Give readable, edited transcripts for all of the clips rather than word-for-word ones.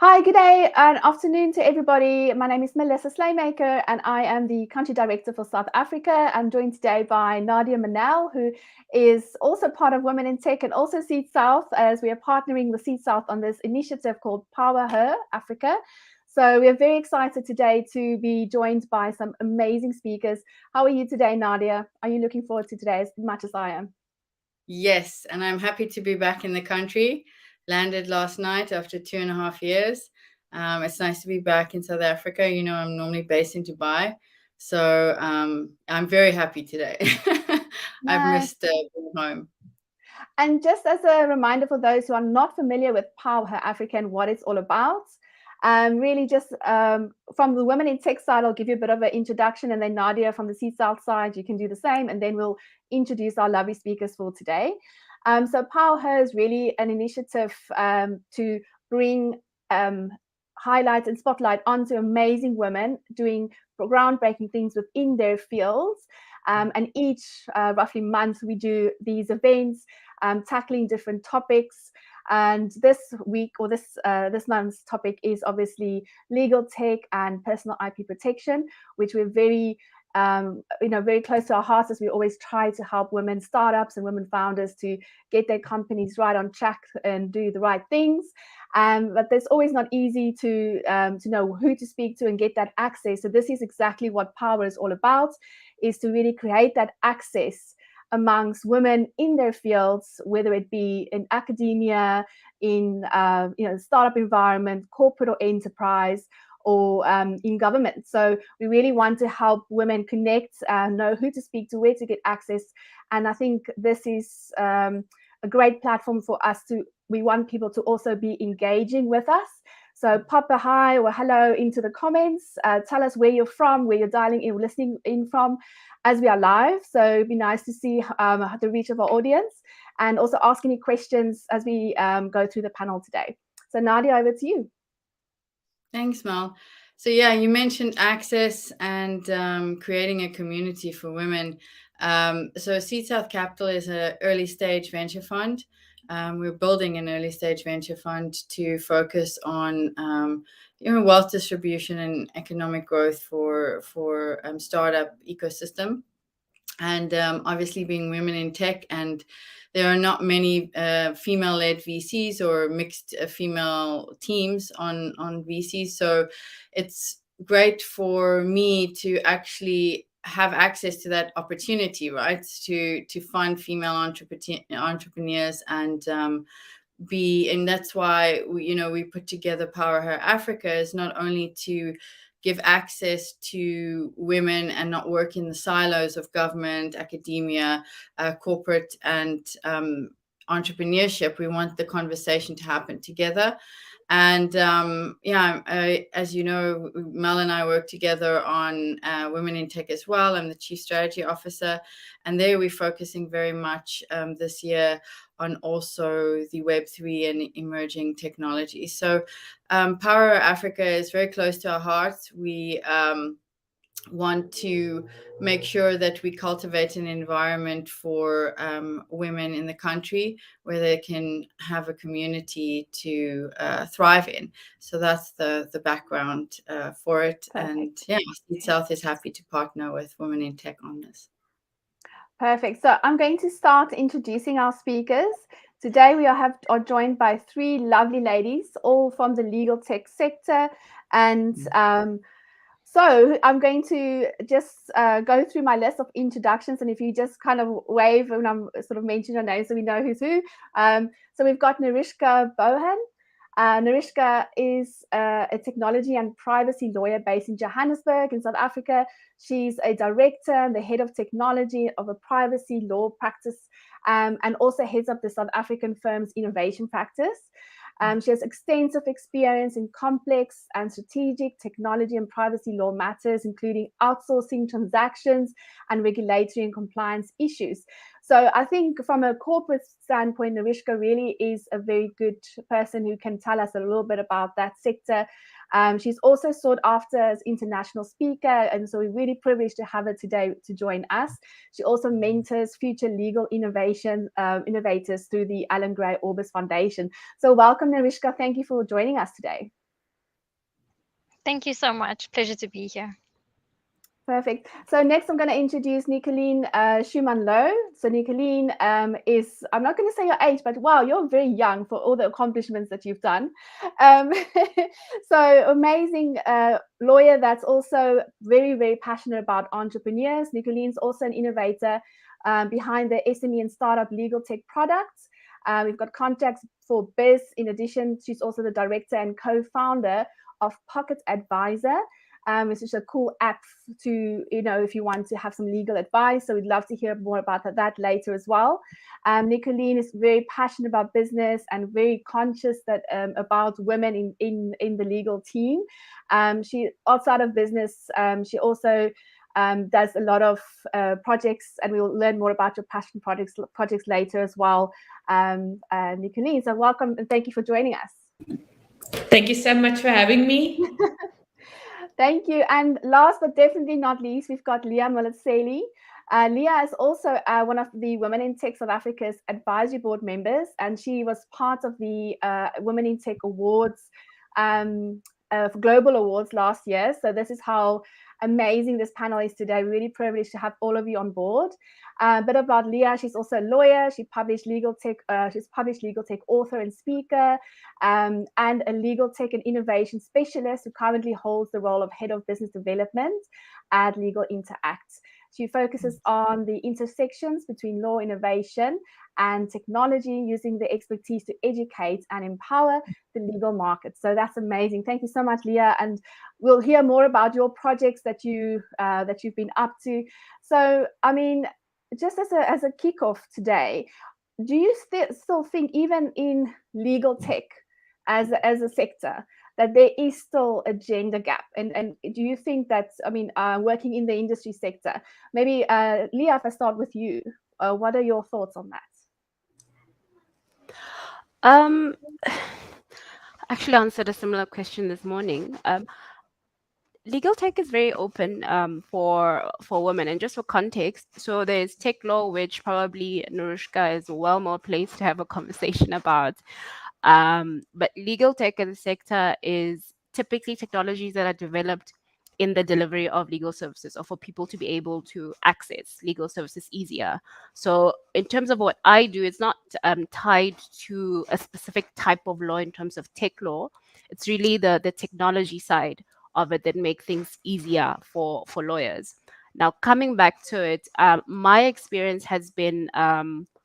Hi, good day and afternoon to everybody. My name is Melissa Slaymaker and I am the Country Director for South Africa. I'm joined today by Nadia Manel, who is also part of Women in Tech and also Seed South, as we are partnering with Seed South on this initiative called Powerhouse Africa. So we are very excited today to be joined by some amazing speakers. How are you today, Nadia? Are you looking forward to today as much as I am? Yes, and I'm happy to be back in the country. Landed last night after 2.5 years. It's nice to be back in South Africa. I'm normally based in Dubai. So I'm very happy today. I've Nice. missed being home. And just as a reminder for those who are not familiar with Powerhouse Africa and what it's all about, really just from the Women in Tech side, I'll give you a bit of an introduction, and then Nadia from the Seed South side, you can do the same, and then we'll introduce our lovely speakers for today. So Powerhouse is really an initiative to bring highlight and spotlight onto amazing women doing groundbreaking things within their fields. And each roughly month we do these events tackling different topics. And this week or this month's topic is obviously legal tech and personal IP protection, which we're very very close to our hearts, as we always try to help women startups and women founders to get their companies right on track and do the right things. But it's always not easy to know who to speak to and get that access. So this is exactly what Power is all about, is to really create that access amongst women in their fields, whether it be in academia, in startup environment, corporate or enterprise, or in government. So we really want to help women connect, know who to speak to, where to get access. And I think this is a great platform for us to, we want people to also be engaging with us. So pop a hi or hello into the comments. Tell us where you're from, where you're dialing in, listening in from, as we are live. So it'd be nice to see the reach of our audience, and also ask any questions as we go through the panel today. So Nadia, over to you. Thanks, Mel. So yeah, you mentioned access and creating a community for women. So Seed South Capital is an early stage venture fund. We're building an early stage venture fund to focus on wealth distribution and economic growth for startup ecosystem. And obviously, being women in tech, and there are not many female-led VCs or mixed female teams on VCs, so it's great for me to actually have access to that opportunity, right? To fund female entrepreneurs and and that's why we put together Powerhouse Africa, is not only to give access to women and not work in the silos of government, academia, corporate, and entrepreneurship. We want the conversation to happen together. And as you know, Mel and I work together on Women in Tech as well. I'm the Chief Strategy Officer, and there we're focusing very much this year on also the Web3 and emerging technology. So Power Africa is very close to our hearts. We want to make sure that we cultivate an environment for women in the country where they can have a community to thrive in. So that's the background for it. Perfect. And yeah, Seed South is happy to partner with Women in Tech on this. Perfect. So I'm going to start introducing our speakers. Today we are joined by three lovely ladies, all from the legal tech sector. And so I'm going to just go through my list of introductions. And if you just kind of wave when I'm sort of mentioning your name so we know who's who. So we've got Narishka Bohan. Narishka is a technology and privacy lawyer based in Johannesburg in South Africa. She's a director and the head of technology of a privacy law practice, and also heads up the South African firm's innovation practice. She has extensive experience in complex and strategic technology and privacy law matters, including outsourcing transactions and regulatory and compliance issues. So I think from a corporate standpoint, Narishka really is a very good person who can tell us a little bit about that sector. She's also sought after as international speaker, and so we're really privileged to have her today to join us. She also mentors future legal innovators through the Alan Gray Orbis Foundation. So welcome, Narishka. Thank you for joining us today. Thank you so much. Pleasure to be here. Perfect. So next I'm going to introduce Nicolene Schumann Lowe. So Nicolene is, I'm not going to say your age, but wow, you're very young for all the accomplishments that you've done. Um, so amazing lawyer that's also very, very passionate about entrepreneurs. Nicolene's also an innovator behind the SME and startup legal tech products. We've got contacts for Biz. In addition, she's also the director and co-founder of Pocket Advisor. It's just a cool app to, if you want to have some legal advice. So we'd love to hear more about that later as well. Nicolene is very passionate about business and very conscious that about women in the legal team. She, outside of business, she also does a lot of projects, and we'll learn more about your passion projects later as well, Nicolene. So welcome and thank you for joining us. Thank you so much for having me. Thank you. And last but definitely not least, we've got Leah Molesselli. Leah is also one of the Women in Tech South Africa's advisory board members, and she was part of the Women in Tech Awards, Global Awards last year. So this is how amazing this panel is today. Really privileged to have all of you on board. A bit about Leah: she's also a lawyer. She's published legal tech author and speaker, and a legal tech and innovation specialist who currently holds the role of head of business development at Legal Interact. She focuses on the intersections between law innovation and technology, using the expertise to educate and empower the legal market. So that's amazing. Thank you so much, Leah. And we'll hear more about your projects that you've been up to. So, I mean, just as a kickoff today, do you still think, even in legal tech as a sector, that there is still a gender gap? And do you think that, working in the industry sector, maybe Leah, if I start with you, what are your thoughts on that? Actually answered a similar question this morning. Legal tech is very open for women, and just for context, so there's tech law, which probably Nurushka is well more placed to have a conversation about. But legal tech as a sector is typically technologies that are developed in the delivery of legal services, or for people to be able to access legal services easier. So in terms of what I do, it's not tied to a specific type of law in terms of tech law. It's really the technology side of it that make things easier for lawyers. Now, coming back to it, my experience has been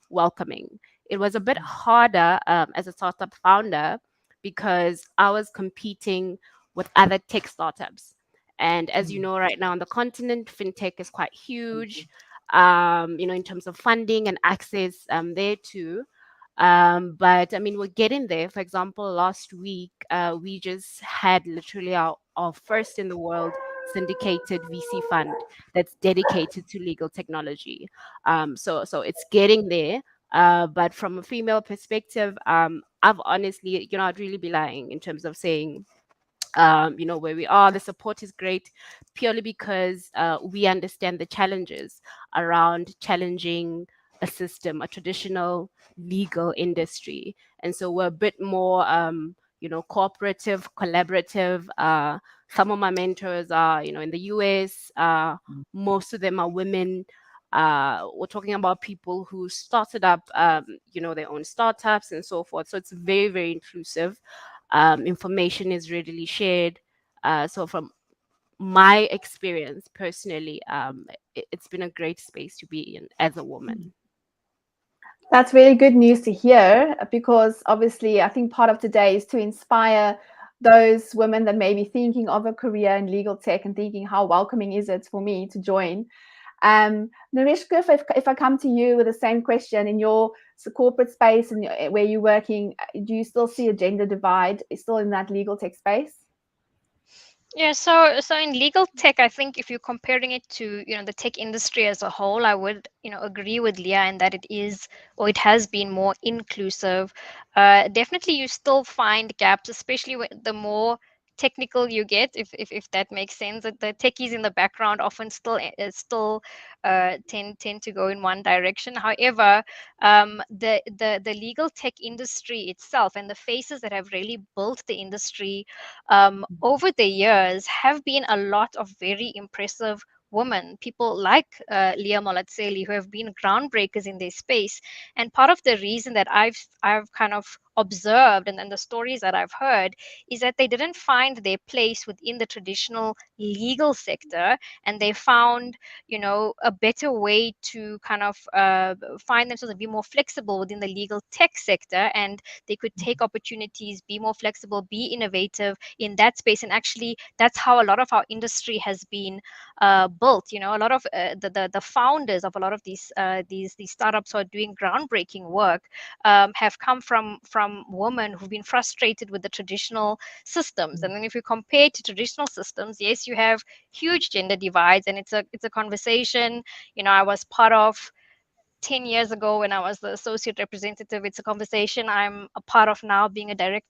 welcoming. It was a bit harder as a startup founder, because I was competing with other tech startups. And as you know, right now on the continent, fintech is quite huge, in terms of funding and access there too. But I mean, we're getting there. For example, last week, we just had literally our first in the world syndicated VC fund that's dedicated to legal technology. So it's getting there. But from a female perspective, I've honestly, I'd really be lying in terms of saying, where we are. The support is great, purely because we understand the challenges around challenging a system, a traditional legal industry. And so we're a bit more, cooperative, collaborative. Some of my mentors are, in the US. Most of them are women. We're talking about people who started up, their own startups and so forth. So it's very, very inclusive. Information is readily shared. So from my experience personally, it's been a great space to be in as a woman. That's really good news to hear, because obviously I think part of today is to inspire those women that may be thinking of a career in legal tech and thinking, how welcoming is it for me to join? Narishka, if I come to you with the same question, in your corporate space and where you're working, do you still see a gender divide still in that legal tech space? Yeah, so in legal tech, I think if you're comparing it to, the tech industry as a whole, I would, agree with Leah in that it is, or it has been, more inclusive. Definitely you still find gaps, especially when the more technical you get, if that makes sense. That the techies in the background often still tend to go in one direction. However, the legal tech industry itself and the faces that have really built the industry over the years have been a lot of very impressive women, people like Leah Molesselli, who have been groundbreakers in their space. And part of the reason that I've kind of observed and the stories that I've heard is that they didn't find their place within the traditional legal sector, and they found, a better way to kind of find themselves and be more flexible within the legal tech sector, and they could take opportunities, be more flexible, be innovative in that space. And actually, that's how a lot of our industry has been built. A lot of the founders of a lot of these startups who are doing groundbreaking work have come from women who've been frustrated with the traditional systems. And then if you compare to traditional systems, yes, you have huge gender divides, and it's a conversation I was part of 10 years ago when I was the associate representative. It's a conversation I'm a part of now, being a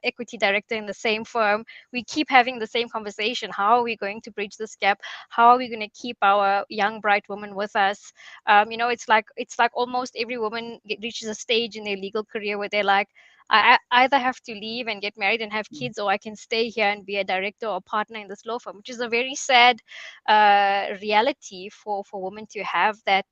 equity director in the same firm. We keep having the same conversation. How are we going to bridge this gap? How are we going to keep our young, bright women with us? It's like almost every woman reaches a stage in their legal career where they're like, I either have to leave and get married and have kids, or I can stay here and be a director or a partner in this law firm, which is a very sad reality for women to have that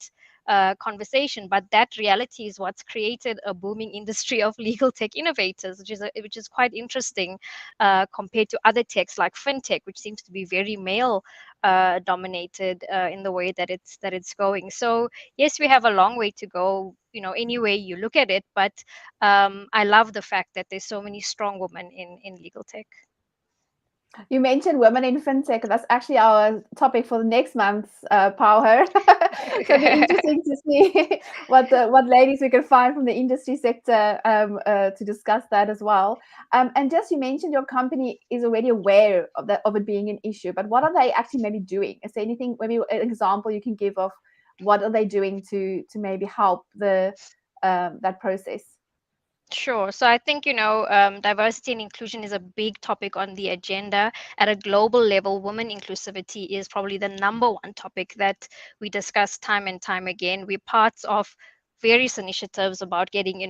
conversation. But that reality is what's created a booming industry of legal tech innovators, which is quite interesting compared to other techs like fintech, which seems to be very male dominated in the way that it's going. So yes, we have a long way to go, any way you look at it. But I love the fact that there's so many strong women in legal tech. You mentioned women in fintech. That's actually our topic for the next month's Power. So it'll be interesting to see what ladies we can find from the industry sector to discuss that as well. And just, you mentioned your company is already aware of it being an issue, but what are they actually maybe doing? Is there anything, maybe an example you can give of what are they doing to maybe help that process? Sure. So I think, diversity and inclusion is a big topic on the agenda. At a global level, women inclusivity is probably the number one topic that we discuss time and time again. We're parts of various initiatives about getting,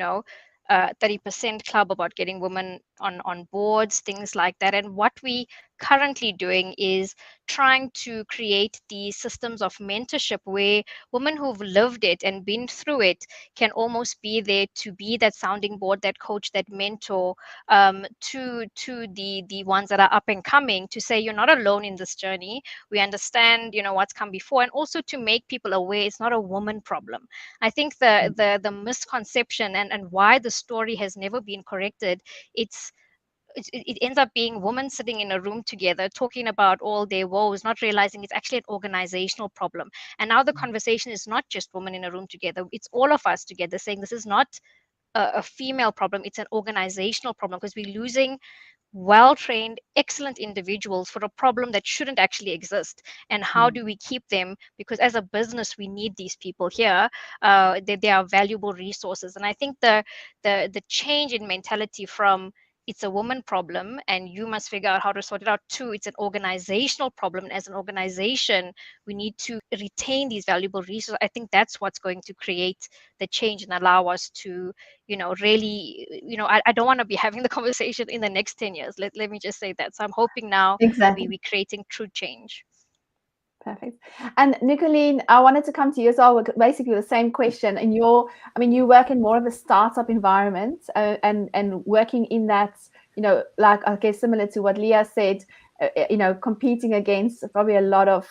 30% club, about getting women on boards, things like that. And what we currently doing is trying to create these systems of mentorship where women who've lived it and been through it can almost be there to be that sounding board, that coach, that mentor to the ones that are up and coming, to say you're not alone in this journey. We understand, what's come before, and also to make people aware it's not a woman problem. I think the misconception and why the story has never been corrected, it ends up being women sitting in a room together talking about all their woes, not realizing it's actually an organizational problem. And now the conversation is not just women in a room together, it's all of us together saying this is not a female problem, it's an organizational problem, because we're losing well-trained, excellent individuals for a problem that shouldn't actually exist. And how do we keep them? Because as a business, we need these people here. They are valuable resources. And I think the change in mentality from it's a woman problem and you must figure out how to sort it out, to it's an organizational problem. And as an organization, we need to retain these valuable resources. I think that's what's going to create the change and allow us to, really, I don't want to be having the conversation in the next 10 years. Let me just say that. So I'm hoping now Exactly. we're creating true change. Perfect. And Nicoline, I wanted to come to you as well with basically the same question. And you work in more of a startup environment and working in that, like, I guess similar to what Leah said, competing against probably a lot of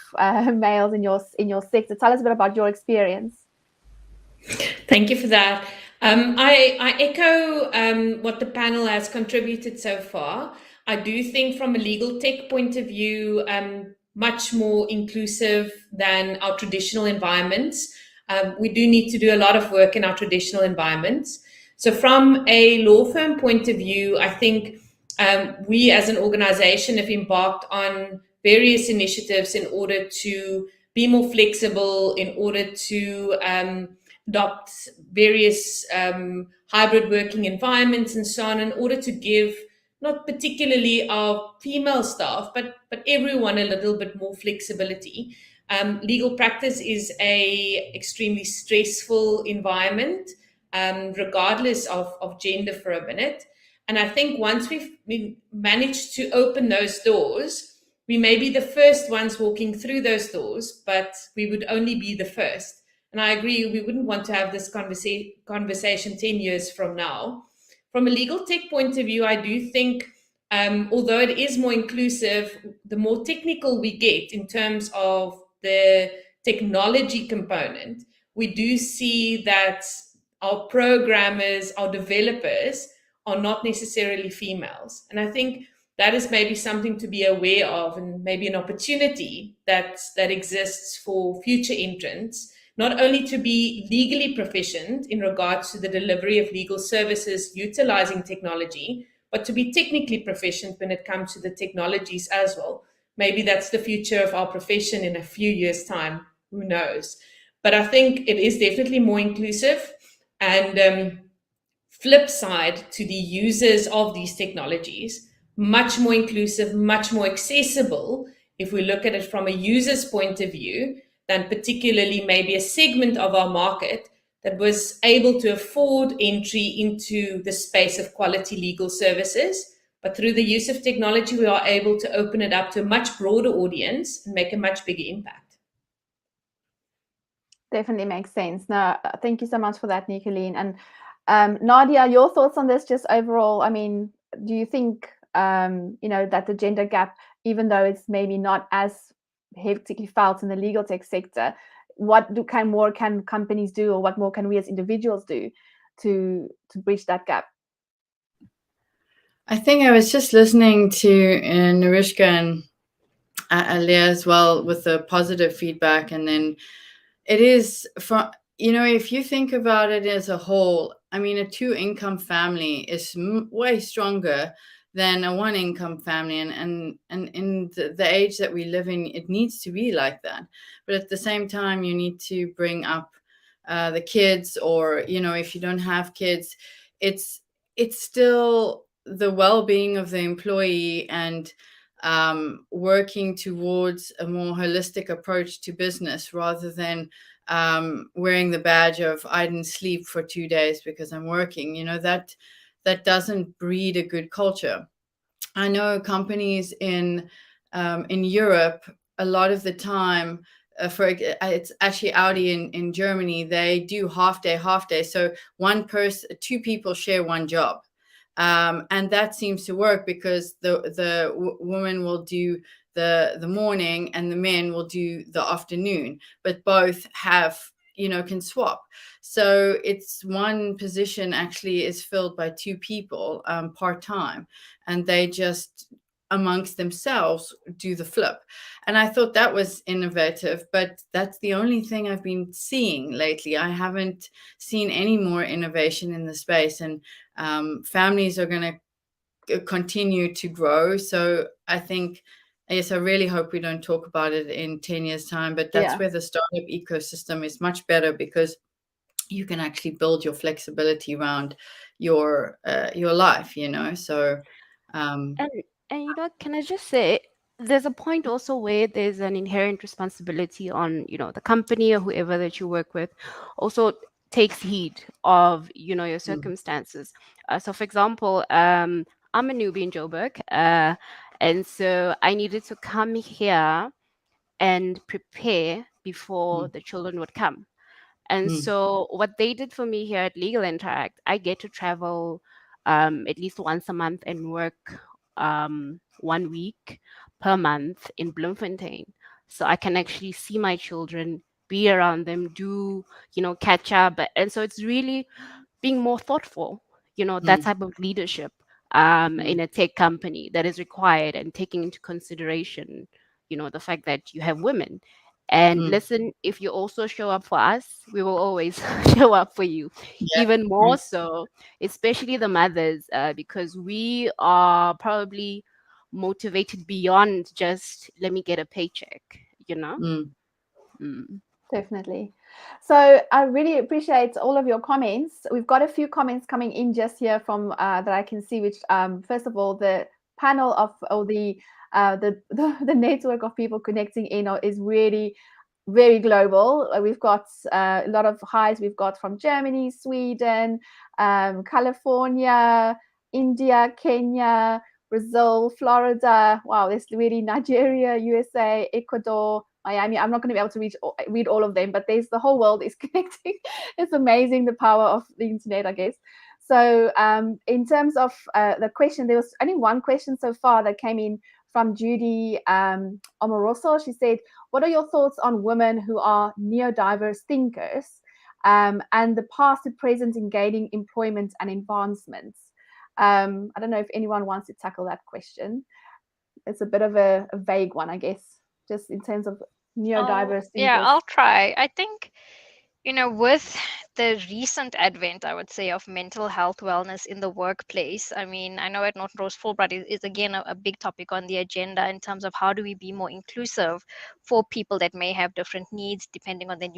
males in your sector. Tell us a bit about your experience. Thank you for that. I echo what the panel has contributed so far. I do think from a legal tech point of view, much more inclusive than our traditional environments. We do need to do a lot of work in our traditional environments. So from a law firm point of view, I think we as an organization have embarked on various initiatives in order to be more flexible, in order to adopt various hybrid working environments and so on, in order to give not particularly our female staff, but everyone a little bit more flexibility. Legal practice is a extremely stressful environment, regardless of gender for a minute. And I think once we've managed to open those doors, we may be the first ones walking through those doors, but we would only be the first. And I agree, we wouldn't want to have this conversation 10 years from now. From a legal tech point of view, I do think, although it is more inclusive, the more technical we get in terms of the technology component, we do see that our programmers, our developers are not necessarily females. And I think that is maybe something to be aware of, and maybe an opportunity that exists for future entrants, not only to be legally proficient in regards to the delivery of legal services utilizing technology, but to be technically proficient when it comes to the technologies as well. Maybe that's the future of our profession in a few years' time. Who knows? But I think it is definitely more inclusive. And flip side to the users of these technologies, much more inclusive, much more accessible if we look at it from a user's point of view, than particularly maybe a segment of our market that was able to afford entry into the space of quality legal services. But through the use of technology, we are able to open it up to a much broader audience and make a much bigger impact. Definitely makes sense. No, thank you so much for that, Nicolene. And Nadia, your thoughts on this just overall? I mean, do you think, that the gender gap, even though it's maybe not as hectically felt in the legal tech sector, what more can companies do, or what more can we as individuals do to bridge that gap? I think I was just listening to Narishka and Alia as well with the positive feedback, and then it is from, if you think about it as a whole, I mean, a 2-income family is way stronger than a 1-income family, and in the age that we live in, it needs to be like that. But at the same time, you need to bring up the kids, or if you don't have kids, it's still the well-being of the employee, and working towards a more holistic approach to business, rather than wearing the badge of I didn't sleep for 2 days because I'm working. That doesn't breed a good culture. I know companies in Europe, a lot of the time, it's actually Audi in Germany, they do half day. So 2 people share one job. And that seems to work, because the woman will do the morning and the men will do the afternoon, but both have, can swap. So it's one position actually is filled by 2 people part-time, and they just amongst themselves do the flip. And I thought that was innovative, but that's the only thing I've been seeing lately. I haven't seen any more innovation in the space, and families are going to continue to grow. So I think, yes, I really hope we don't talk about it in 10 years' time, but that's where the startup ecosystem is much better, because you can actually build your flexibility around your life, so And can I just say, there's a point also where there's an inherent responsibility on, the company or whoever that you work with also takes heed of, your circumstances. So for example, I'm a newbie in Joburg, and so I needed to come here and prepare before the children would come. And so what they did for me here at Legal Interact, I get to travel at least once a month and work 1 week per month in Bloemfontein. So I can actually see my children, be around them, do, catch up. And so it's really being more thoughtful, that type of leadership in a tech company that is required, and taking into consideration, the fact that you have women. And listen, if you also show up for us, we will always show up for you, even more so, especially the mothers, because we are probably motivated beyond just let me get a paycheck, Definitely. So I really appreciate all of your comments. We've got a few comments coming in just here from that I can see, which first of all, the panel of or the network of people connecting in is really very global. We've got a lot of highs. We've got from Germany, Sweden, California, India, Kenya, Brazil, Florida. Wow, there's really Nigeria, USA, Ecuador, Miami. I'm not going to be able to read all of them, but there's the whole world is connecting. It's amazing the power of the internet, I guess. So in terms of the question, there was only one question so far that came in from Judy Amoroso. She said, what are your thoughts on women who are neurodiverse thinkers and the past to present in gaining employment and advancements? I don't know if anyone wants to tackle that question. It's a bit of a vague one, I guess, just in terms of neurodiverse thinkers. Yeah, I'll try. I think, with the recent advent, I would say, of mental health wellness in the workplace, I mean, I know at Norton Rose Fulbright is again a big topic on the agenda in terms of how do we be more inclusive for people that may have different needs depending on their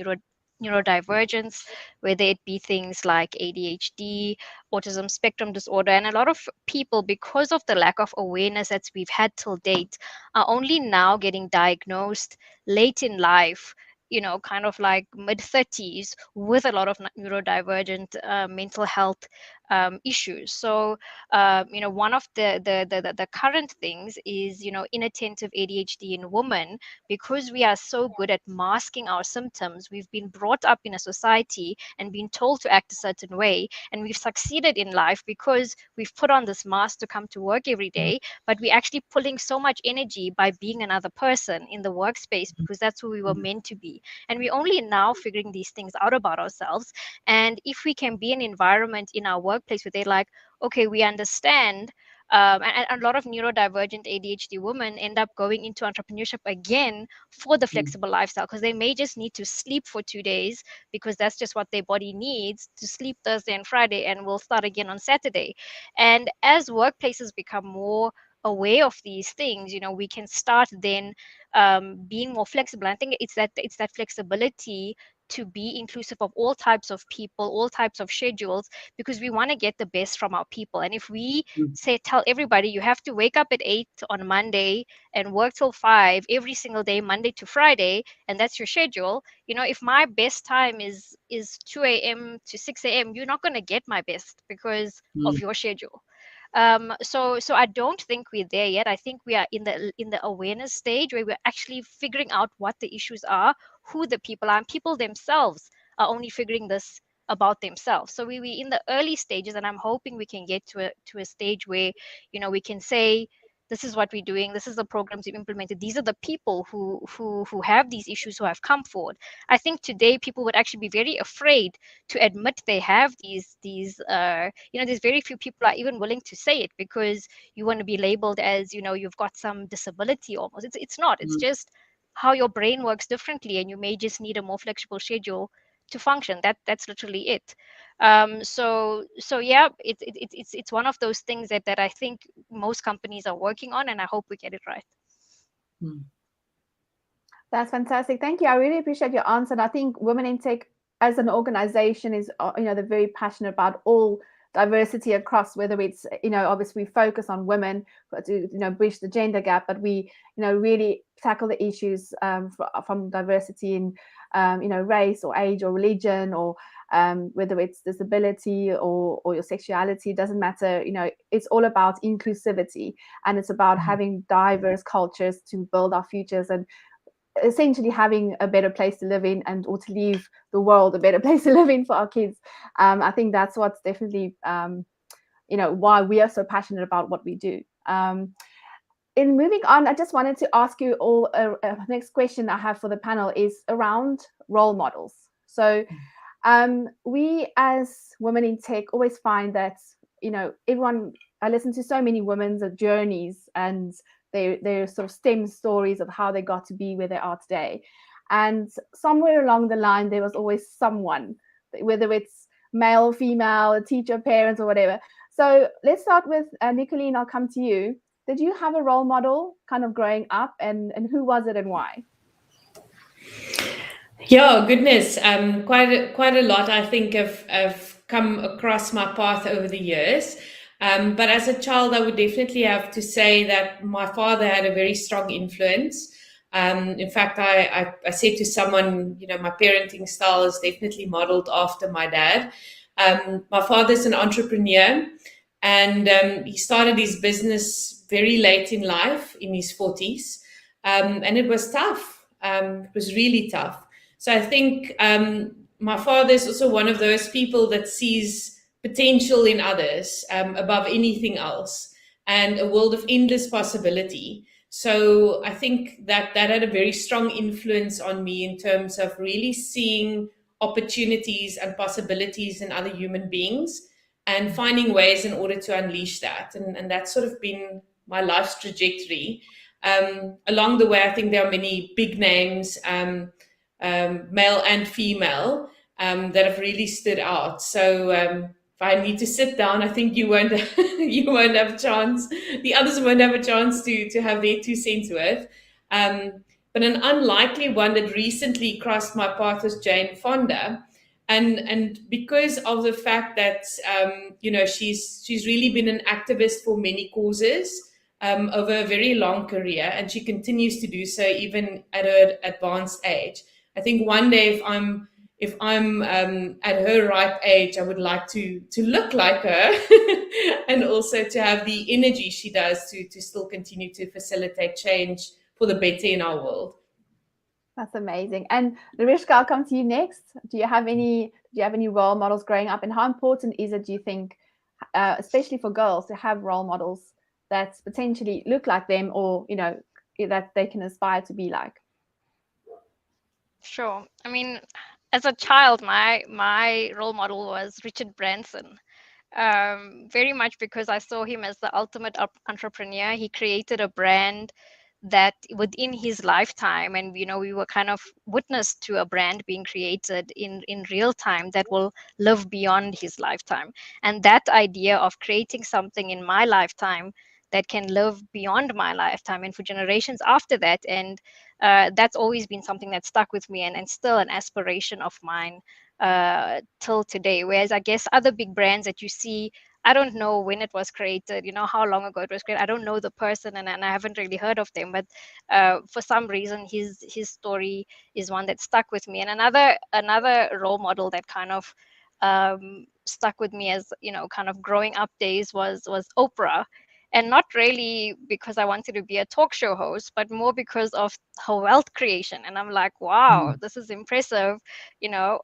neurodivergence, whether it be things like ADHD, autism spectrum disorder. And a lot of people, because of the lack of awareness that we've had till date, are only now getting diagnosed late in life, kind of like mid-30s, with a lot of neurodivergent mental health issues. So, one of the current things is, inattentive ADHD in women. Because we are so good at masking our symptoms, we've been brought up in a society and been told to act a certain way, and we've succeeded in life because we've put on this mask to come to work every day, but we're actually pulling so much energy by being another person in the workspace because that's who we were meant to be. And we're only now figuring these things out about ourselves. And if we can be an environment in our workplace where they're like, okay, we understand. And a lot of neurodivergent ADHD women end up going into entrepreneurship again for the flexible lifestyle, because they may just need to sleep for 2 days because that's just what their body needs to sleep Thursday and Friday, and will start again on Saturday. And as workplaces become more aware of these things, we can start then being more flexible. I think it's that flexibility to be inclusive of all types of people, all types of schedules, because we want to get the best from our people. And if we tell everybody you have to wake up at 8 on Monday and work till 5 every single day, Monday to Friday, and that's your schedule, if my best time is 2 a.m. to 6 a.m., you're not going to get my best because of your schedule. So I don't think we're there yet. I think we are in the awareness stage where we're actually figuring out what the issues are, who the people are, and people themselves are only figuring this about themselves. So we in the early stages, and I'm hoping we can get to a stage where, we can say, this is what we're doing, this is the programs we've implemented, these are the people who have these issues, who have come forward. I think today people would actually be very afraid to admit they have these there's very few people are even willing to say it, because you want to be labeled as, you've got some disability almost. It's not. It's just how your brain works differently, and you may just need a more flexible schedule to function. That's literally it. So yeah, it's one of those things that I think most companies are working on, and I hope we get it right. That's fantastic. Thank you. I really appreciate your answer. And I think Women in Tech as an organization is, they're very passionate about all diversity across, whether it's, obviously we focus on women to, bridge the gender gap, but we, really tackle the issues from diversity in, race or age or religion, or whether it's disability or your sexuality, doesn't matter. It's all about inclusivity, and it's about having diverse cultures to build our futures, and essentially having a better place to live in, and or to leave the world a better place to live in for our kids. I think that's what's definitely why we are so passionate about what we do. In moving on, I just wanted to ask you all, next question I have for the panel is around role models. So we as Women in Tech always find that everyone, I listen to so many women's journeys and their sort of STEM stories of how they got to be where they are today. And somewhere along the line, there was always someone, whether it's male, female, teacher, parents, or whatever. So let's start with Nicolene. I'll come to you. Did you have a role model kind of growing up, and who was it and why? Yeah, goodness. Quite a lot I think have come across my path over the years. But as a child, I would definitely have to say that my father had a very strong influence. In fact, I said to someone, my parenting style is definitely modeled after my dad. My father's an entrepreneur, and he started his business very late in life, in his 40s. And it was tough. It was really tough. So I think my father is also one of those people that sees potential in others above anything else, and a world of endless possibility. So I think that had a very strong influence on me in terms of really seeing opportunities and possibilities in other human beings and finding ways in order to unleash that. And that's sort of been my life's trajectory. Along the way, I think there are many big names, male and female, that have really stood out. So if I need to sit down, I think you won't you won't have a chance. The others won't have a chance to have their 2 cents worth. But an unlikely one that recently crossed my path was Jane Fonda. And because of the fact that she's really been an activist for many causes over a very long career, and she continues to do so even at her advanced age. I think one day, if I'm at her ripe age, I would like to look like her, and also to have the energy she does to still continue to facilitate change for the better in our world. That's amazing. And Larishka, I'll come to you next. Do you have any role models growing up, and how important is it, do you think, especially for girls, to have role models that potentially look like them, or that they can aspire to be like? Sure. I mean, as a child, my role model was Richard Branson. Very much because I saw him as the ultimate entrepreneur. He created a brand that within his lifetime, and we were kind of witness to a brand being created in real time that will live beyond his lifetime. And that idea of creating something in my lifetime that can live beyond my lifetime and for generations after that, and that's always been something that stuck with me, and still an aspiration of mine till today. Whereas I guess other big brands that you see, I don't know when it was created, how long ago it was created. I don't know the person, and I haven't really heard of them. But for some reason, his story is one that stuck with me. And another role model that kind of stuck with me as kind of growing up days was Oprah. And not really because I wanted to be a talk show host, but more because of her wealth creation. And I'm like, wow, this is impressive.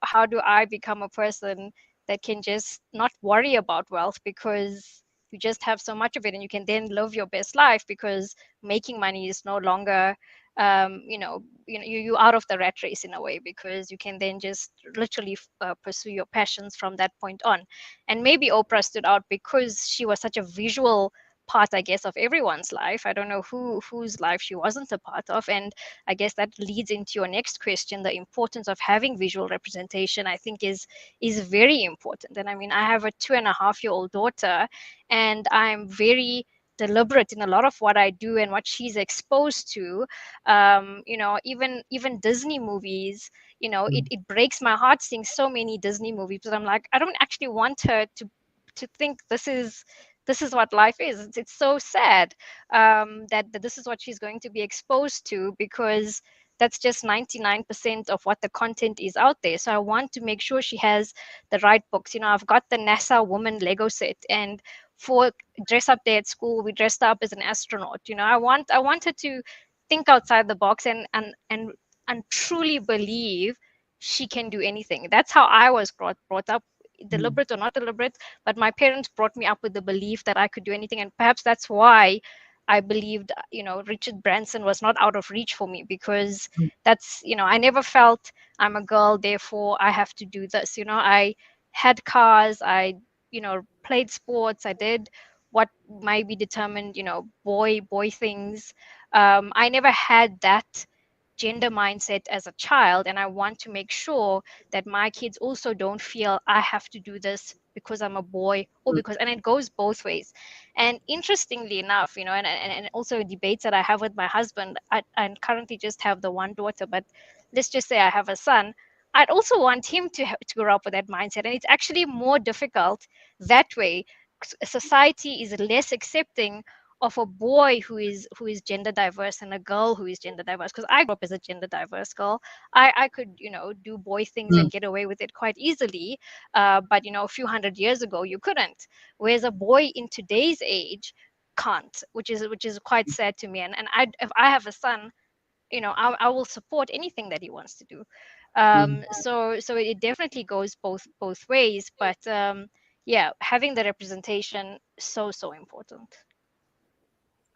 How do I become a person that can just not worry about wealth, because you just have so much of it, and you can then live your best life because making money is no longer you're out of the rat race in a way, because you can then just literally pursue your passions from that point on. And maybe Oprah stood out because she was such a visual part, I guess, of everyone's life. I don't know whose life she wasn't a part of. And I guess that leads into your next question. The importance of having visual representation, I think, is very important. And I mean, I have a 2.5-year-old daughter, and I'm very deliberate in a lot of what I do and what she's exposed to. Even Disney movies, it breaks my heart seeing so many Disney movies, but I'm like, I don't actually want her to think this is what life is. It's so sad that this is what she's going to be exposed to, because that's just 99% of what the content is out there. So I want to make sure she has the right books. I've got the NASA woman Lego set, and for dress up day at school, we dressed up as an astronaut. I want her to think outside the box and truly believe she can do anything. That's how I was brought up, deliberate or not deliberate, but my parents brought me up with the belief that I could do anything. And perhaps that's why I believed, Richard Branson was not out of reach for me, because that's, I never felt I'm a girl, therefore I have to do this. I had cars, I, played sports, I did what might be determined, boy things. I never had that gender mindset as a child, and I want to make sure that my kids also don't feel I have to do this because I'm a boy, or because, and it goes both ways. And interestingly enough, and also debates that I have with my husband, I currently just have the one daughter, but let's just say I have a son, I'd also want him to grow up with that mindset. And it's actually more difficult that way. Society is less accepting of a boy who is gender diverse and a girl who is gender diverse, because I grew up as a gender diverse girl. I could, do boy things and get away with it quite easily, but a few hundred years ago you couldn't, whereas a boy in today's age can't, which is quite sad to me. And if I have a son, I will support anything that he wants to do. So it definitely goes both ways, but yeah, having the representation, so important.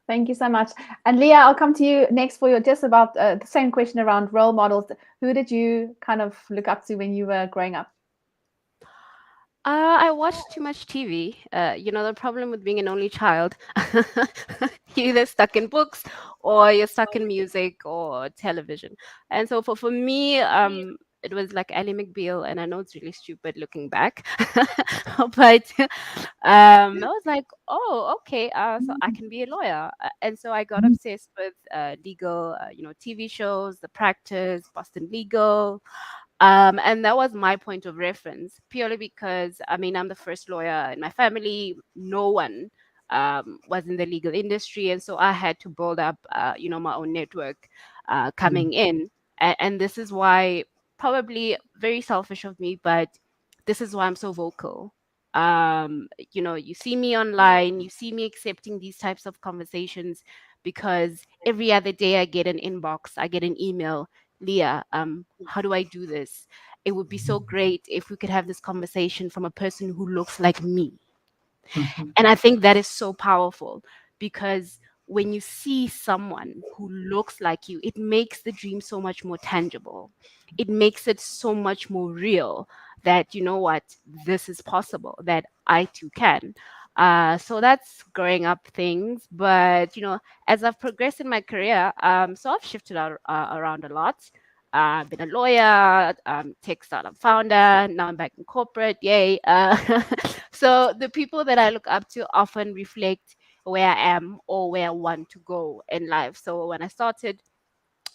Thank you so much. And Leah, I'll come to you next for your just about the same question around role models. Who did you kind of look up to when you were growing up? I watched too much TV. The problem with being an only child, you're either stuck in books or you're stuck in music or television. And so for me, it was like Ally McBeal, and I know it's really stupid looking back, but I was like, oh, okay, so I can be a lawyer. And so I got obsessed with legal, TV shows, The Practice, Boston Legal. And that was my point of reference, purely because, I'm the first lawyer in my family. No one was in the legal industry. And so I had to build up, my own network coming in. And this is why, probably very selfish of me, but this is why I'm so vocal. You see me online, you see me accepting these types of conversations, because every other day I get an inbox, I get an email. Leah, how do I do this? It would be so great if we could have this conversation from a person who looks like me. And I think that is so powerful, because when you see someone who looks like you, it makes the dream so much more tangible. It makes it so much more real that, you know what, this is possible, that I too can. So that's growing up things. But, as I've progressed in my career, so I've shifted around a lot. I've been a lawyer, tech startup founder. Now I'm back in corporate. Yay. So the people that I look up to often reflect where I am or where I want to go in life. So when I started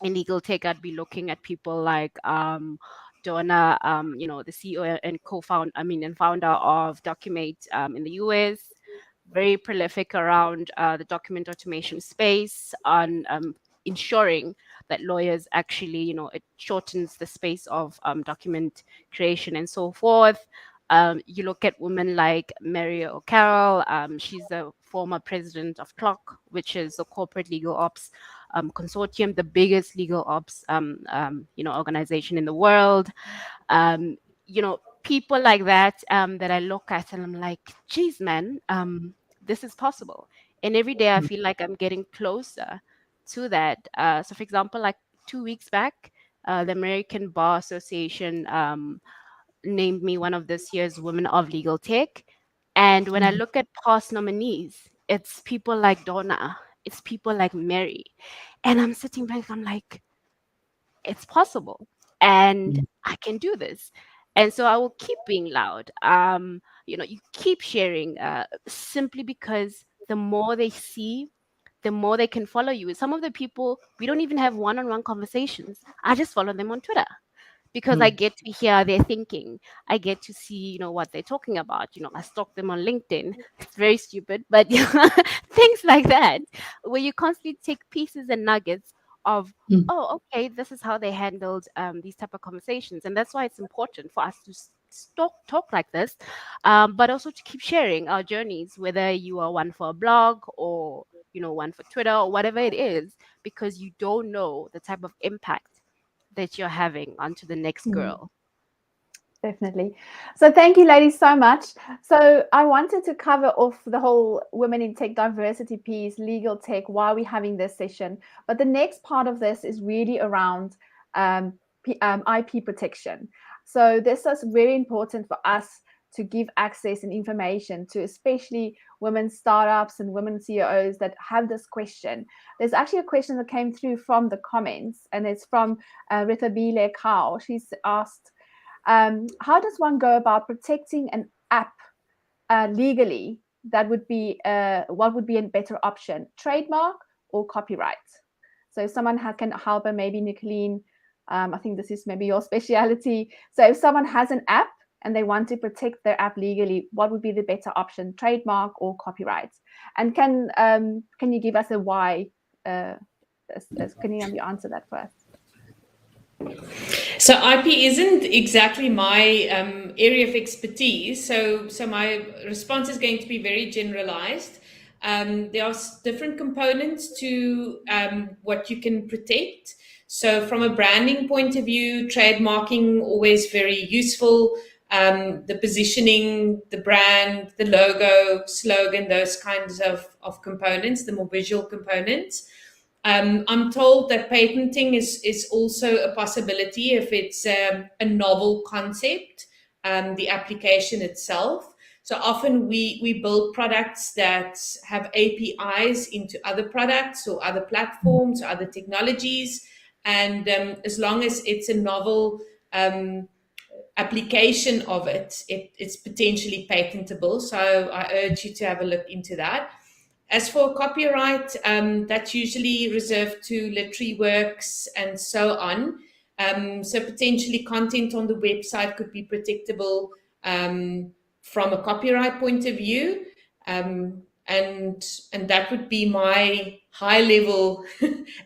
in legal tech, I'd be looking at people like Donna, the CEO and and founder of Documate in the US. Very prolific around the document automation space, on ensuring that lawyers actually, it shortens the space of document creation and so forth. You look at women like Mary O'Carroll. She's the former president of Clock, which is the corporate legal ops consortium, the biggest legal ops organization in the world. People like that that I look at and I'm like, geez, man, this is possible. And every day I feel like I'm getting closer to that. So for example, like 2 weeks back, the American Bar Association named me one of this year's Women of Legal Tech. And when I look at past nominees, it's people like Donna, it's people like Mary. And I'm sitting back, I'm like, it's possible and I can do this. And so I will keep being loud. You keep sharing, simply because the more they see, the more they can follow you. Some of the people, we don't even have one-on-one conversations. I just follow them on Twitter, because I get to hear their thinking. I get to see, what they're talking about. I stalk them on LinkedIn. It's very stupid, but things like that, where you constantly take pieces and nuggets of, oh, okay, this is how they handled these type of conversations. And that's why it's important for us to talk like this, but also to keep sharing our journeys, whether you are one for a blog or, one for Twitter or whatever it is, because you don't know the type of impact that you're having onto the next girl. Definitely. So thank you, ladies, so much. So I wanted to cover off the whole women in tech diversity piece, legal tech, why we're having this session. But the next part of this is really around IP protection. So this is very important for us to give access and information to especially women startups and women CEOs that have this question. There's actually a question that came through from the comments, and it's from Rithabile Kao. She's asked, how does one go about protecting an app legally? That would be what would be a better option, trademark or copyright? So if someone can help her, maybe Nicolene, I think this is maybe your speciality. So if someone has an app and they want to protect their app legally, what would be the better option, trademark or copyright? And can you give us a why? Can you answer that first? So IP isn't exactly my area of expertise. So my response is going to be very generalized. There are different components to what you can protect. So from a branding point of view, trademarking always very useful. The positioning, the brand, the logo, slogan, those kinds of components, the more visual components. I'm told that patenting is also a possibility if it's a novel concept, the application itself. So often we build products that have APIs into other products or other platforms or other technologies. And as long as it's a novel application of it's potentially patentable. So I urge you to have a look into that. As for copyright, that's usually reserved to literary works and so on. So potentially content on the website could be protectable from a copyright point of view. And that would be my high level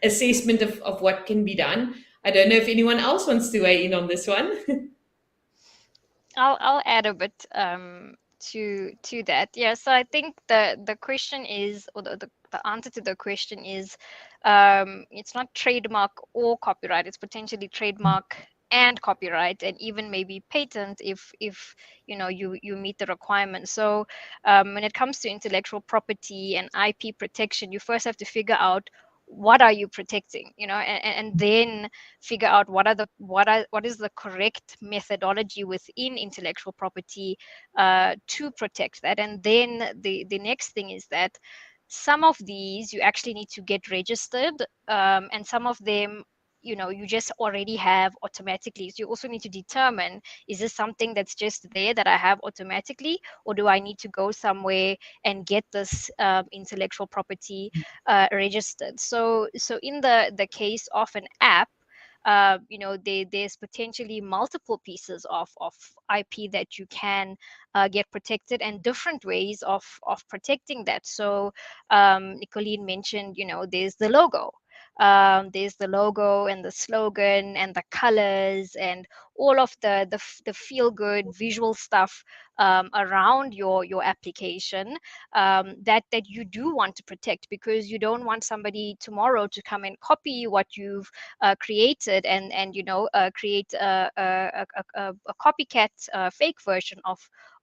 assessment of what can be done. I don't know if anyone else wants to weigh in on this one. I'll add a bit to that. Yeah, so I think the question is, or the answer to the question is, it's not trademark or copyright. It's potentially trademark and copyright, and even maybe patent if you meet the requirements. So when it comes to intellectual property and IP protection, you first have to figure out what are you protecting, and then figure out what is the correct methodology within intellectual property to protect that. And then the next thing is that some of these you actually need to get registered, and some of them you just already have automatically. So you also need to determine, is this something that's just there that I have automatically, or do I need to go somewhere and get this intellectual property registered? So in the case of an app, there's potentially multiple pieces of IP that you can get protected, and different ways of protecting that. So Nicolene mentioned, there's the logo. There's the logo and the slogan and the colors and all of the feel good visual stuff around your application, that you do want to protect, because you don't want somebody tomorrow to come and copy what you've created and create a copycat fake version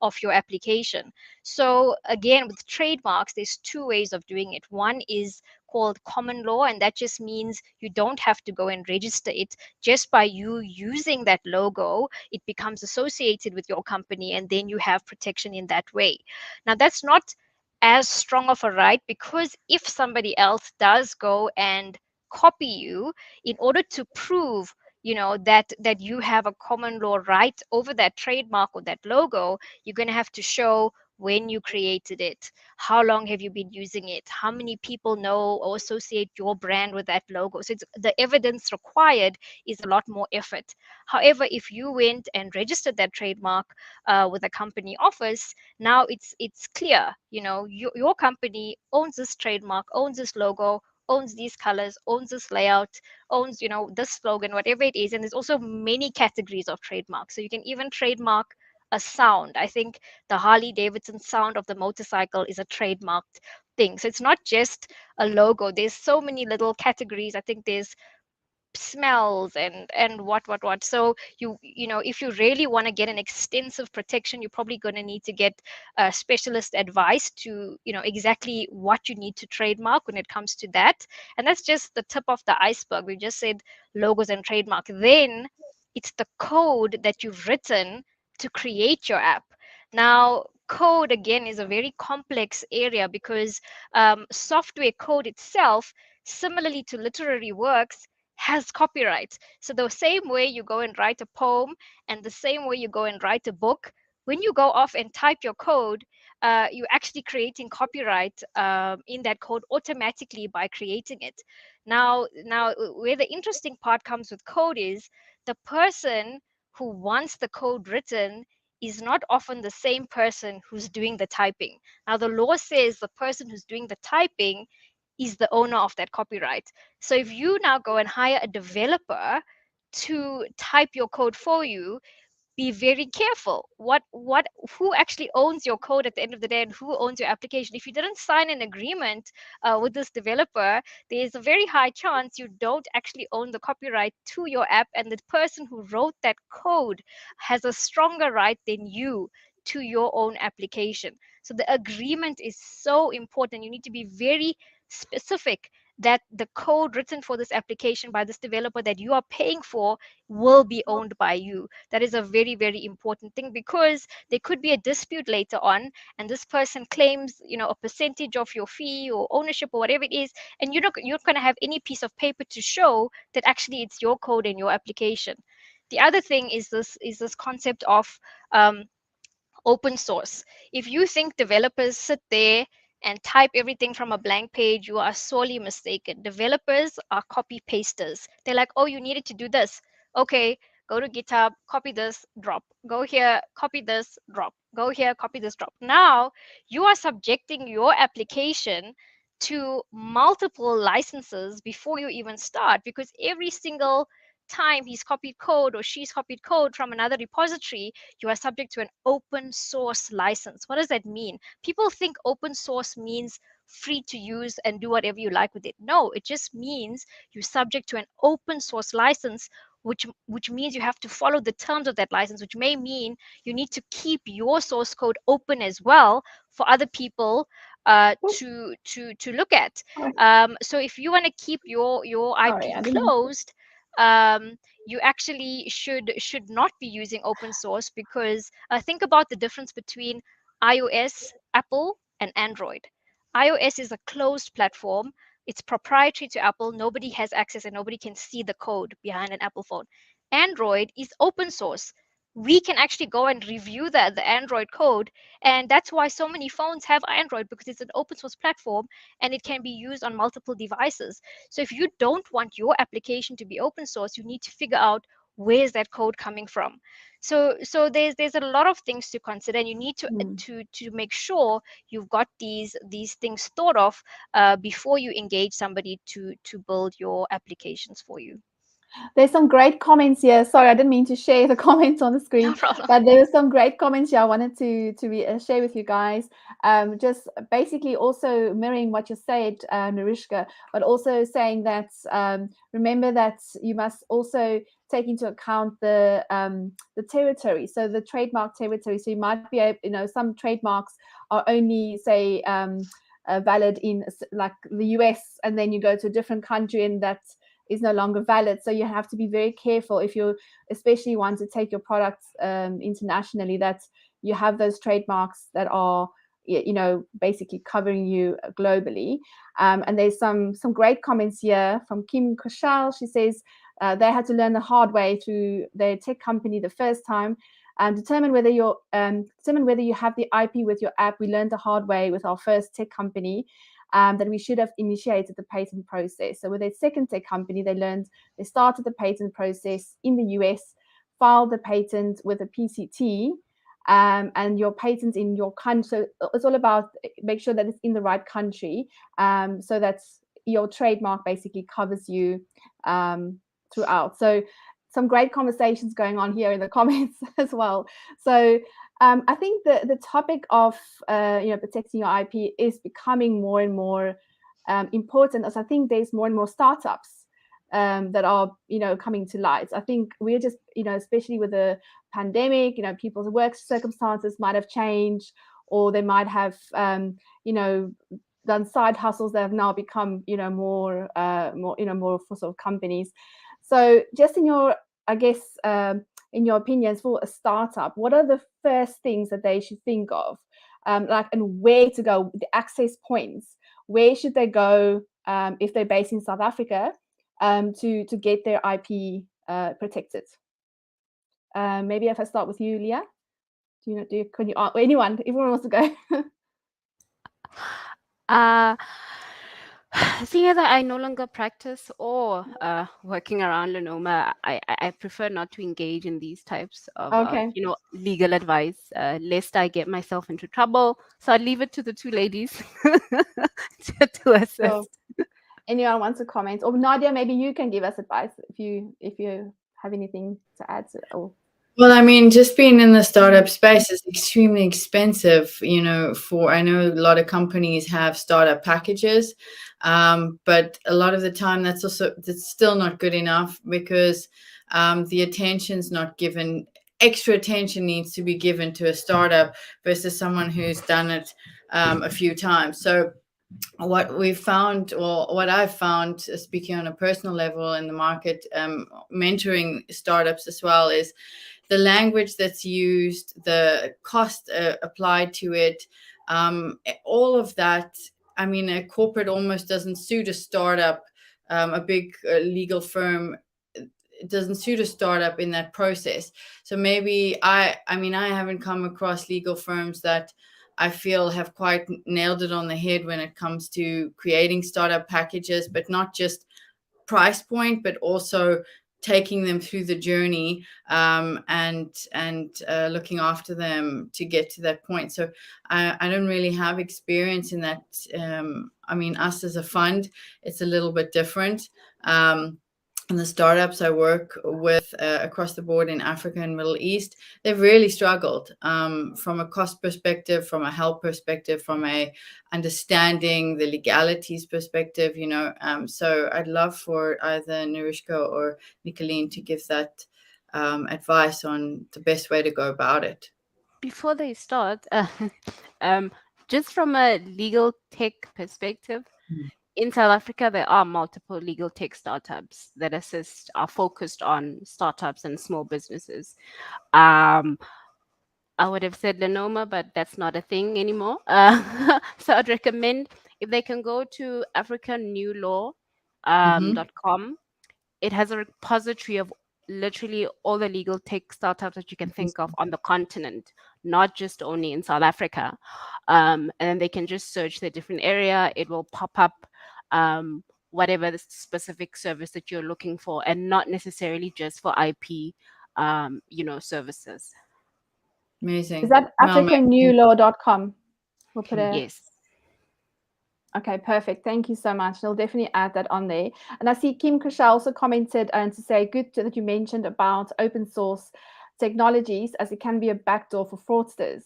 of your application. So again, with trademarks, there's two ways of doing it. One is called common law, and that just means you don't have to go and register it. Just by you using that logo, it becomes associated with your company, and then you have protection in that way. Now, that's not as strong of a right, because if somebody else does go and copy you, in order to prove that you have a common law right over that trademark or that logo, you're going to have to show when you created it, how long have you been using it, how many people know or associate your brand with that logo. So the evidence required is a lot more effort. However, if you went and registered that trademark with a company office, now it's clear, your company owns this trademark, owns this logo, owns these colors, owns this layout, owns this slogan, whatever it is. And there's also many categories of trademarks. So you can even trademark a sound. I think the Harley Davidson sound of the motorcycle is a trademarked thing. So it's not just a logo. There's so many little categories. I think there's smells and what. So if you really want to get an extensive protection, you're probably going to need to get specialist advice to exactly what you need to trademark when it comes to that. And that's just the tip of the iceberg. We just said logos and trademark. Then it's the code that you've written to create your app. Now, code again is a very complex area, because software code itself, similarly to literary works, has copyright. So the same way you go and write a poem, and the same way you go and write a book, when you go off and type your code, you're actually creating copyright in that code automatically by creating it. Now, where the interesting part comes with code is the person who wants the code written is not often the same person who's doing the typing. Now, the law says the person who's doing the typing is the owner of that copyright. So if you now go and hire a developer to type your code for you, be very careful who actually owns your code at the end of the day, and who owns your application. If you didn't sign an agreement with this developer, there's a very high chance you don't actually own the copyright to your app, and the person who wrote that code has a stronger right than you to your own application. So the agreement is so important. You need to be very specific that the code written for this application by this developer that you are paying for will be owned by you. That is a very, very important thing, because there could be a dispute later on, and this person claims, a percentage of your fee or ownership or whatever it is, and you're not going to have any piece of paper to show that actually it's your code and your application. The other thing is this concept of open source. If you think developers sit there and type everything from a blank page, you are sorely mistaken. Developers are copy pasters. They're like, oh, you needed to do this. Okay, go to GitHub, copy this, drop. Go here, copy this, drop. Go here, copy this, drop. Now you are subjecting your application to multiple licenses before you even start, because every single time he's copied code or she's copied code from another repository, you are subject to an open source license. What does that mean? People think open source means free to use and do whatever you like with it. No, it just means you're subject to an open source license, which means you have to follow the terms of that license, which may mean you need to keep your source code open as well for other people to look at. So if you want to keep your IP closed, you actually should not be using open source, because think about the difference between iOS, Apple, and Android. iOS is a closed platform. It's proprietary to Apple. Nobody has access and nobody can see the code behind an Apple phone. Android is open source. We can actually go and review the Android code, and that's why so many phones have Android, because it's an open source platform and it can be used on multiple devices. So if you don't want your application to be open source, you need to figure out where's that code coming from. So there's a lot of things to consider, and you need to make sure you've got these things thought of before you engage somebody to build your applications for you. There's some great comments here. Sorry, I didn't mean to share the comments on the screen. No problem. But there were some great comments here I wanted to share with you guys. Just basically also mirroring what you said, Narishka, but also saying that remember that you must also take into account the territory, so the trademark territory. So you might be able, some trademarks are only, say, valid in like the US, and then you go to a different country and that's is no longer valid. So you have to be very careful if you especially want to take your products internationally, that you have those trademarks that are basically covering you globally. And there's some great comments here from Kim Koshal. She says they had to learn the hard way through their tech company the first time. Determine whether you have the IP with your app. We learned the hard way with our first tech company. That we should have initiated the patent process. So with their second tech company, they started the patent process in the US, filed the patent with a PCT, and your patent in your country. So it's all about make sure that it's in the right country, so that your trademark basically covers you throughout. So some great conversations going on here in the comments as well. So I think the topic of protecting your IP is becoming more and more important, as I think there's more and more startups that are coming to light. I think we're just especially with the pandemic, people's work circumstances might have changed, or they might have done side hustles that have now become more for sort of companies. So just in your in your opinions, for a startup, what are the first things that they should think of, and where to go, the access points? Where should they go if they're based in South Africa to get their IP protected? Maybe if I start with you, Leah, Can you, anyone, everyone wants to go? Seeing as I no longer practice or working around Lenoma, I prefer not to engage in these types of Okay. legal advice, lest I get myself into trouble. So I'd leave it to the two ladies to assist. So, anyone wants to comment? Or Nadia, maybe you can give us advice if you have anything to add to. Well, I mean, just being in the startup space is extremely expensive, I know a lot of companies have startup packages, but a lot of the time that's still not good enough because the attention's not given. Extra attention needs to be given to a startup versus someone who's done it a few times. So what we found, or what I've found, speaking on a personal level in the market, mentoring startups as well, is the language that's used, the cost applied to it, all of that. I mean, a corporate almost doesn't suit a startup, a big legal firm. It doesn't suit a startup in that process. So maybe I haven't come across legal firms that I feel have quite nailed it on the head when it comes to creating startup packages, but not just price point, but also taking them through the journey and looking after them to get to that point. So I don't really have experience in that. Us as a fund, it's a little bit different. And the startups I work with across the board in Africa and Middle East, they've really struggled from a cost perspective, from a help perspective, from a understanding the legalities perspective, So I'd love for either Narishka or Nicolene to give that advice on the best way to go about it. Before they start, just from a legal tech perspective, in South Africa, there are multiple legal tech startups that are focused on startups and small businesses. I would have said Lenoma, but that's not a thing anymore. So I'd recommend if they can go to africannewlaw.com. It has a repository of literally all the legal tech startups that you can think of on the continent, not just only in South Africa. And then they can just search the different area. It will pop up whatever the specific service that you're looking for, and not necessarily just for IP, services. Amazing. Is that africannewlaw.com? We'll put Yes. Okay, perfect. Thank you so much. I'll definitely add that on there. And I see Kim Krisha also commented and to say good that you mentioned about open source technologies, as it can be a backdoor for fraudsters.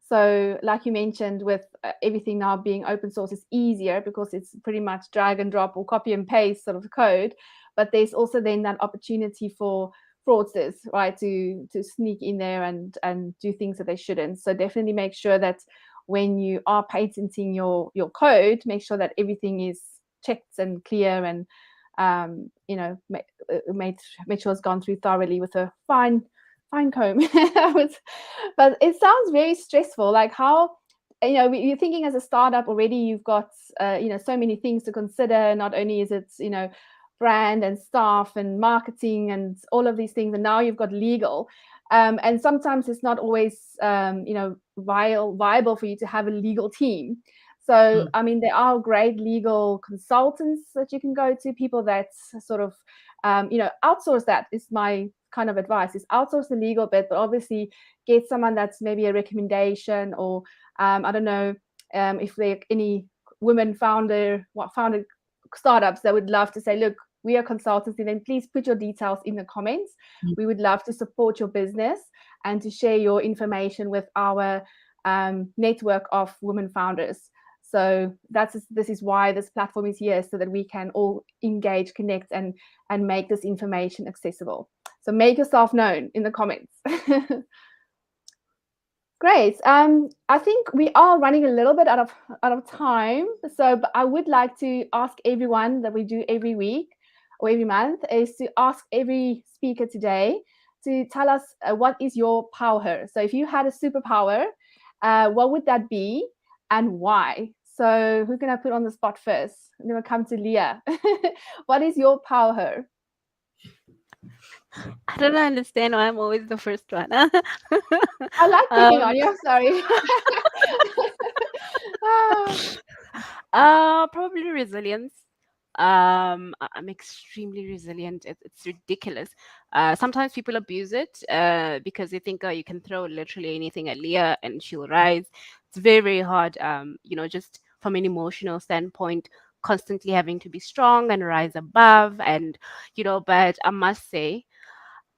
So like you mentioned, with everything now being open source, is easier because it's pretty much drag and drop or copy and paste sort of code. But there's also then that opportunity for fraudsters, right, to sneak in there and do things that they shouldn't. So definitely make sure that when you are patenting your code, make sure that everything is checked and clear and make sure it's gone through thoroughly with a fine comb. But it sounds very stressful. Like how, you're thinking as a startup already, you've got so many things to consider. Not only is it brand and staff and marketing and all of these things, and now you've got legal. And sometimes it's not always, viable for you to have a legal team. So, there are great legal consultants that you can go to, people that sort of, outsource. That is my kind of advice, is outsource the legal bit, but obviously get someone that's maybe a recommendation, or I don't know if there are any women founded startups that would love to say, look, we are consultants, and then please put your details in the comments. We would love to support your business and to share your information with our network of women founders. So this is why this platform is here, so that we can all engage, connect, and make this information accessible. So make yourself known in the comments. Great. I think we are running a little bit out of time. So I would like to ask everyone that we do every week or every month, is to ask every speaker today to tell us what is your power. So if you had a superpower, what would that be and why? So who can I put on the spot first? And then we'll come to Leah. What is your power? I don't understand why I'm always the first one. I like picking on you. I'm sorry. Probably resilience. I'm extremely resilient. It's ridiculous. Sometimes people abuse it because they think, oh, you can throw literally anything at Leah and she'll rise. It's very, very hard. Just from an emotional standpoint, constantly having to be strong and rise above. And but I must say,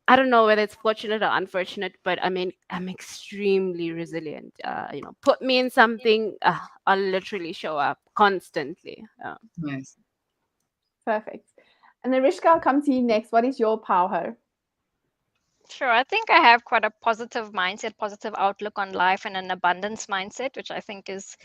I don't know whether it's fortunate or unfortunate, but I mean, I'm extremely resilient. Put me in something, I'll literally show up constantly. Yes. Perfect. And then Rishka, I'll come to you next. What is your power? Sure. I think I have quite a positive mindset, positive outlook on life, and an abundance mindset, which I think is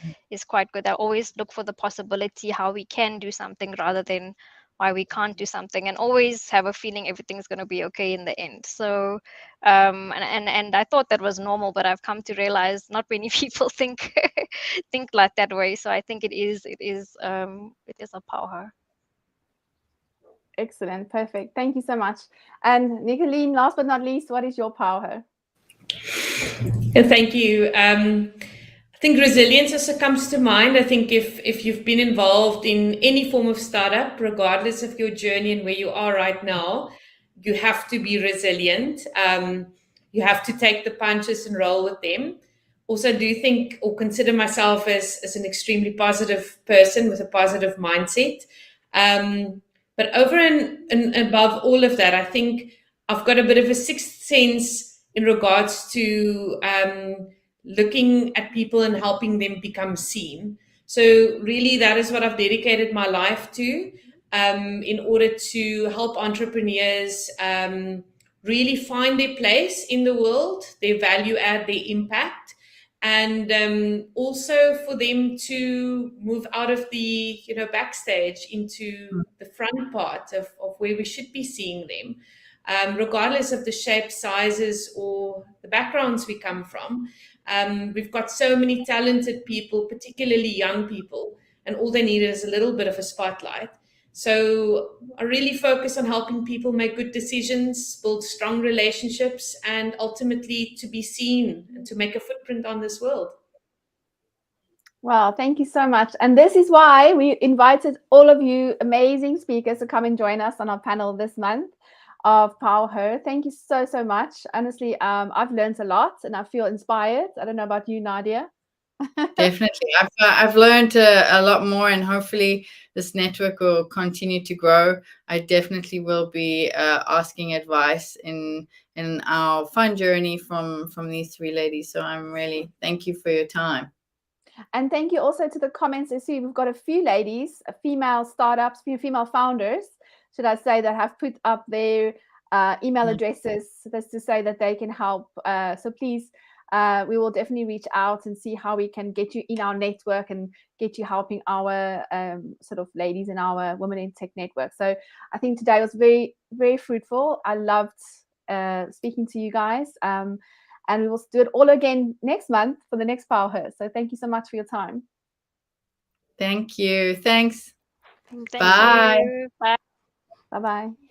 quite good. I always look for the possibility how we can do something rather than why we can't do something, and always have a feeling everything's going to be okay in the end. So, and I thought that was normal, but I've come to realize not many people think think like that way. So I think it is a power. Excellent. Perfect. Thank you so much. And Nicolene, last but not least, what is your power? Yeah, thank you. I think resilience also comes to mind. I think if you've been involved in any form of startup, regardless of your journey and where you are right now, you have to be resilient. You have to take the punches and roll with them. Also, I do think or consider myself as an extremely positive person with a positive mindset. But over and above all of that, I think I've got a bit of a sixth sense in regards to looking at people and helping them become seen. So really, that is what I've dedicated my life to, in order to help entrepreneurs really find their place in the world, their value add, their impact, and also for them to move out of the backstage into the front part of where we should be seeing them. Regardless of the shape, sizes, or the backgrounds we come from. We've got so many talented people, particularly young people, and all they need is a little bit of a spotlight. So I really focus on helping people make good decisions, build strong relationships, and ultimately to be seen and to make a footprint on this world. Wow, thank you so much. And this is why we invited all of you amazing speakers to come and join us on our panel this month of Power. Thank you so, so much. Honestly, I've learned a lot and I feel inspired. I don't know about you, Nadia. Definitely. I've learned a lot more, and hopefully this network will continue to grow. I definitely will be asking advice in our fun journey from these three ladies. So I'm really, thank you for your time. And thank you also to the comments. I see we've got a few ladies, female startups, few female founders, should I say, that have put up their email addresses just to say that they can help. So please, we will definitely reach out and see how we can get you in our network and get you helping our sort of ladies in our Women in Tech network. So I think today was very, very fruitful. I loved speaking to you guys. And we will do it all again next month for the next Powerhouse. So thank you so much for your time. Thank you. Thanks. Thank Bye. you. Bye. Bye-bye.